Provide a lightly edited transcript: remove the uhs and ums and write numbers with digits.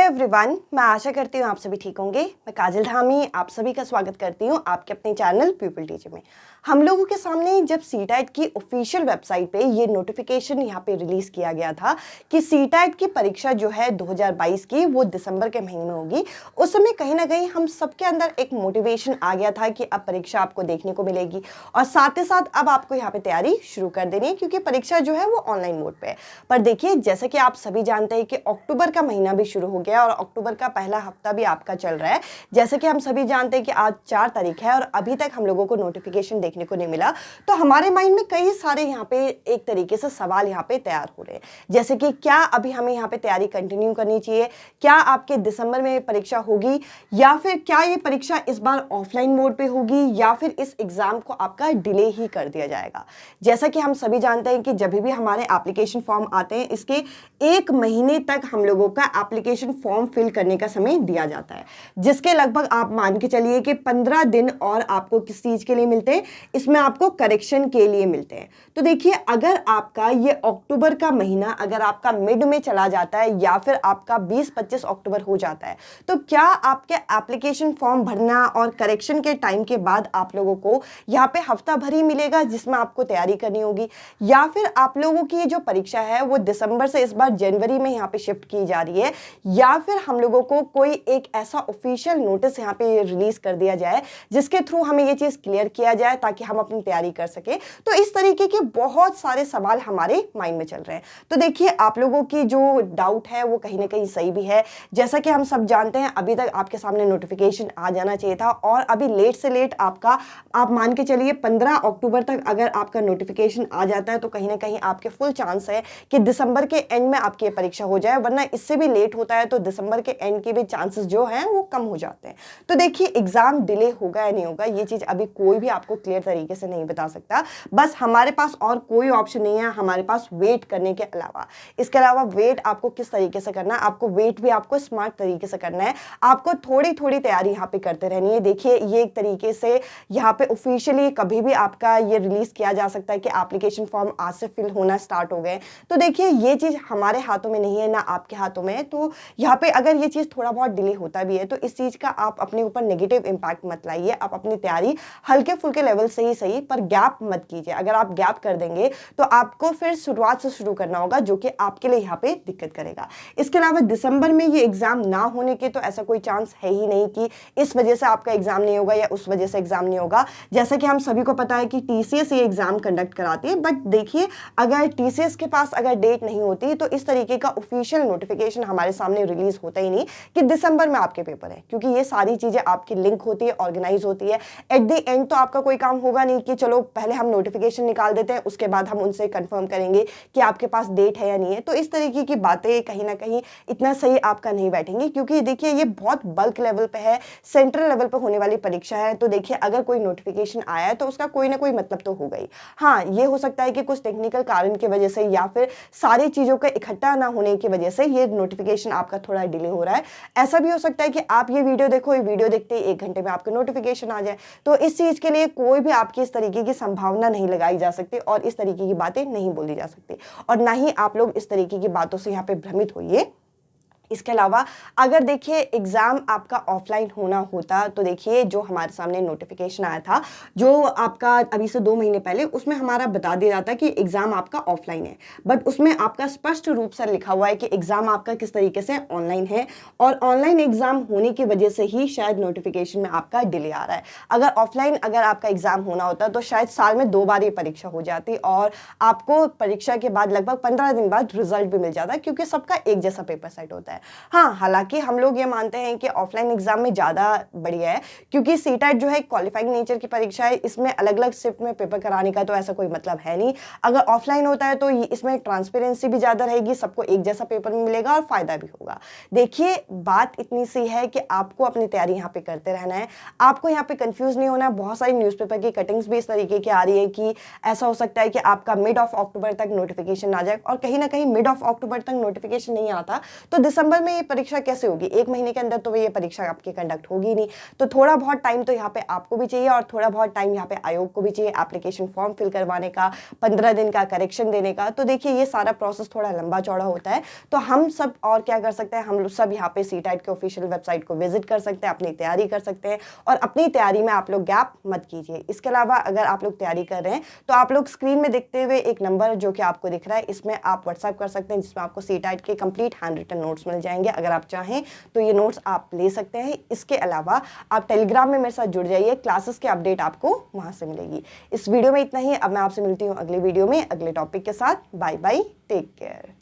Everyone, मैं आशा करती हूँ आप सभी ठीक होंगे। मैं काजल धामी आप सभी का स्वागत करती हूँ आपके अपने चैनल पीपल टीचर में। हम लोगों के सामने जब सीटेट की ऑफिशियल वेबसाइट पे ये नोटिफिकेशन यहाँ पे रिलीज किया गया था कि सीटेट की परीक्षा जो है 2022 की वो दिसंबर के महीने में होगी, उस समय कहीं ना कहीं हम सबके अंदर एक मोटिवेशन आ गया था कि अब परीक्षा आपको देखने को मिलेगी और साथ ही साथ अब आपको यहाँ पे तैयारी शुरू कर देनी है क्योंकि परीक्षा जो है वो ऑनलाइन मोड पे है। पर देखिए, जैसे कि आप सभी जानते हैं कि अक्टूबर का महीना भी शुरू हो गया और अक्टूबर का पहला हफ्ता भी आपका चल रहा है। जैसे कि हम सभी जानते हैं कि आज 4 तारीख है और अभी तक हम लोगों को नोटिफिकेशन देखने को नहीं मिला, तो हमारे माइंड में कई सारे यहाँ पे एक तरीके से सवाल यहाँ पे तैयार हो रहे हैं। जैसे कि क्या अभी हमें यहाँ पे तैयारी कंटिन्यू करनी चाहिए, क्या आपके दिसंबर में परीक्षा होगी, या फिर क्या ये परीक्षा इस बार ऑफलाइन मोड पे होगी, या फिर इस एग्जाम को आपका डिले ही कर दिया जाएगा। जैसा कि हम सभी जानते हैं कि जब भी हमारे एप्लीकेशन फॉर्म आते हैं, इसके 1 महीने तक हम लोगों का एप्लीकेशन फॉर्म फिल करने का समय दिया जाता है, जिसके लगभग आप मान के चलिए कि 15 दिन और आपको किस चीज के लिए मिलते हैं, इसमें आपको करेक्शन के लिए मिलते हैं। तो देखिए, अगर आपका ये अक्टूबर का महीना अगर आपका मिड में चला जाता है या फिर आपका 20-25 अक्टूबर हो जाता है, तो क्या आपके एप्लीकेशन फॉर्म भरना और करेक्शन के टाइम के बाद आप लोगों को यहाँ पे हफ्ता भर ही मिलेगा जिसमें आपको तैयारी करनी होगी, या फिर आप लोगों की ये जो परीक्षा है वो दिसंबर से इस बार जनवरी में यहाँ पे शिफ्ट की जा रही है, या फिर हम लोगों को कोई एक ऐसा ऑफिशियल नोटिस यहाँ पे रिलीज कर दिया जाए जिसके थ्रू हमें ये चीज क्लियर किया जाए ताकि हम अपनी तैयारी कर सके। तो इस तरीके के बहुत सारे सवाल हमारे माइंड में चल रहे हैं। तो देखिए, आप लोगों की जो डाउट है वो कहीं ना कहीं सही भी है। जैसा कि हम सब जानते हैं, अभी तक आपके सामने नोटिफिकेशन आ जाना चाहिए था और अभी लेट से लेट आपका आप मान के चलिए 15 अक्टूबर तक अगर आपका नोटिफिकेशन आ जाता है तो कहीं ना कहीं आपके फुल चांस है कि दिसंबर के एंड में आपकी परीक्षा हो जाए, वरना इससे भी लेट होता है तो दिसंबर के एंड के भी चांसेस जो हैं वो कम हो जाते हैं। तो देखिए, एग्जाम डिले होगा या नहीं होगा ये चीज अभी कोई भी आपको क्लियर तरीके से नहीं बता सकता। बस हमारे पास और कोई ऑप्शन नहीं है हमारे पास वेट करने के अलावा। इसके अलावा वेट आपको किस तरीके से करना है, आपको वेट भी आपको स्मार्ट तरीके से करना है। आपको थोड़ी थोड़ी तैयारी यहाँ पे करते रहनी है। देखिए, ये एक तरीके से यहाँ पे ऑफिशियली कभी भी आपका ये रिलीज किया जा सकता है कि एप्लीकेशन फॉर्म आज से फिल होना स्टार्ट हो गए। तो देखिए, ये चीज हमारे हाथों में नहीं है, ना आपके हाथों में है। तो यहाँ पे अगर ये चीज थोड़ा बहुत डिले होता भी है तो इस चीज का आप अपने ऊपर नेगेटिव इंपैक्ट मत लाइए। आप अपनी तैयारी हल्के फुल्के लेवल से ही सही, पर गैप मत कीजिए। अगर आप गैप कर देंगे तो आपको फिर शुरुआत से शुरू करना होगा, जो कि आपके लिए यहाँ पे दिक्कत करेगा। इसके अलावा दिसंबर में ये एग्जाम ना होने के तो ऐसा कोई चांस है ही नहीं कि इस वजह से आपका एग्जाम नहीं होगा या उस वजह से एग्जाम नहीं होगा। जैसा कि हम सभी को पता है कि टीसीएस ये एग्जाम कंडक्ट कराती है, बट देखिए, अगर टीसीएस के पास अगर डेट नहीं होती तो इस तरीके का ऑफिशियल नोटिफिकेशन हमारे सामने रिलीज होता ही नहीं कि दिसंबर में आपके पेपर है, क्योंकि ये सारी चीजें आपकी लिंक होती है, ऑर्गेनाइज होती है। एट द एंड तो आपका कोई काम होगा नहीं कि चलो पहले हम नोटिफिकेशन निकाल देते हैं उसके बाद हम उनसे कंफर्म करेंगे कि आपके पास डेट है या नहीं है। तो इस तरीके की बातें कहीं ना कहीं इतना सही आपका नहीं बैठेंगी, क्योंकि देखिए, ये बहुत बल्क लेवल पे है, सेंट्रल लेवल पे होने वाली परीक्षा है। तो देखिए, अगर कोई नोटिफिकेशन आया है तो उसका कोई ना कोई मतलब तो होगा ही। हाँ, ये हो सकता है कि कुछ टेक्निकल कारण की वजह से या फिर सारी चीजों का इकट्ठा ना होने की वजह से ये नोटिफिकेशन आपका थोड़ा डिले हो रहा है। ऐसा भी हो सकता है कि आप ये वीडियो देखो, ये वीडियो देखते ही 1 घंटे में आपका नोटिफिकेशन आ जाए। तो इस चीज के लिए कोई भी आपकी इस तरीके की संभावना नहीं लगाई जा सकती और इस तरीके की बातें नहीं बोली जा सकती, और ना ही आप लोग इस तरीके की बातों से यहाँ पे भ्रमित होइए। इसके अलावा अगर देखिए एग्जाम आपका ऑफलाइन होना होता तो देखिए, जो हमारे सामने नोटिफिकेशन आया था जो आपका अभी से 2 महीने पहले, उसमें हमारा बता दिया जाता कि एग्जाम आपका ऑफलाइन है, बट उसमें आपका स्पष्ट रूप से लिखा हुआ है कि एग्जाम आपका किस तरीके से ऑनलाइन है, और ऑनलाइन एग्जाम होने की वजह से ही शायद नोटिफिकेशन में आपका डिले आ रहा है। अगर ऑफलाइन अगर आपका एग्जाम होना होता तो शायद साल में 2 बार ये परीक्षा हो जाती और आपको परीक्षा के बाद लगभग 15 दिन बाद रिजल्ट भी मिल जाता, क्योंकि सबका एक जैसा पेपर सेट होता है। हाँ, हालांकि हम लोग ये मानते हैं कि ऑफलाइन एग्जाम में ज्यादा बढ़िया है, क्योंकि सीटेट जो है क्वालिफाइंग नेचर की परीक्षा है, इसमें अलग अलग शिफ्ट में पेपर कराने का तो ऐसा कोई मतलब है नहीं। अगर ऑफलाइन होता है तो इसमें ट्रांसपेरेंसी भी ज्यादा रहेगी, सबको एक जैसा पेपर मिलेगा और फायदा भी होगा। देखिए, बात इतनी सी है कि आपको अपनी तैयारी यहाँ पे करते रहना है, आपको यहाँ पे कंफ्यूज नहीं होना है। बहुत सारी न्यूज़पेपर की कटिंग्स भी इस तरीके की आ रही है कि ऐसा हो सकता है कि आपका मिड ऑफ अक्टूबर तक नोटिफिकेशन आ जाए, और कहीं ना कहीं मिड ऑफ अक्टूबर तक नोटिफिकेशन नहीं आता तो दिसंबर सितंबर में ये परीक्षा कैसे होगी, 1 महीने के अंदर तो ये परीक्षा आपकी कंडक्ट होगी नहीं, तो थोड़ा बहुत टाइम तो यहाँ पे आपको भी चाहिए और थोड़ा बहुत टाइम यहाँ पे आयोग को भी चाहिए एप्लीकेशन फॉर्म फिल करवाने का, 15 दिन का करेक्शन देने का। तो देखिए ये सारा प्रोसेस थोड़ा लंबा चौड़ा होता है। तो हम सब और क्या कर सकते हैं, हम लोग सब यहाँ पे सीटाइट के ऑफिशियल वेबसाइट को विजिट कर सकते हैं, अपनी तैयारी कर सकते हैं और अपनी तैयारी में आप लोग गैप मत कीजिए। इसके अलावा अगर आप लोग तैयारी कर रहे हैं तो आप लोग स्क्रीन में देखते हुए एक नंबर जो कि आपको दिख रहा है, इसमें आप व्हाट्सएप कर सकते हैं, जिसमें आपको सीटाइट के कंप्लीट हैंड रिटन नोट्स मिल जाएंगे। अगर आप चाहें तो ये नोट्स आप ले सकते हैं। इसके अलावा आप टेलीग्राम में मेरे साथ जुड़ जाइए, क्लासेस की अपडेट आपको वहां से मिलेगी। इस वीडियो में इतना ही। अब मैं आपसे मिलती हूँ अगले वीडियो में अगले टॉपिक के साथ। Bye bye, take care.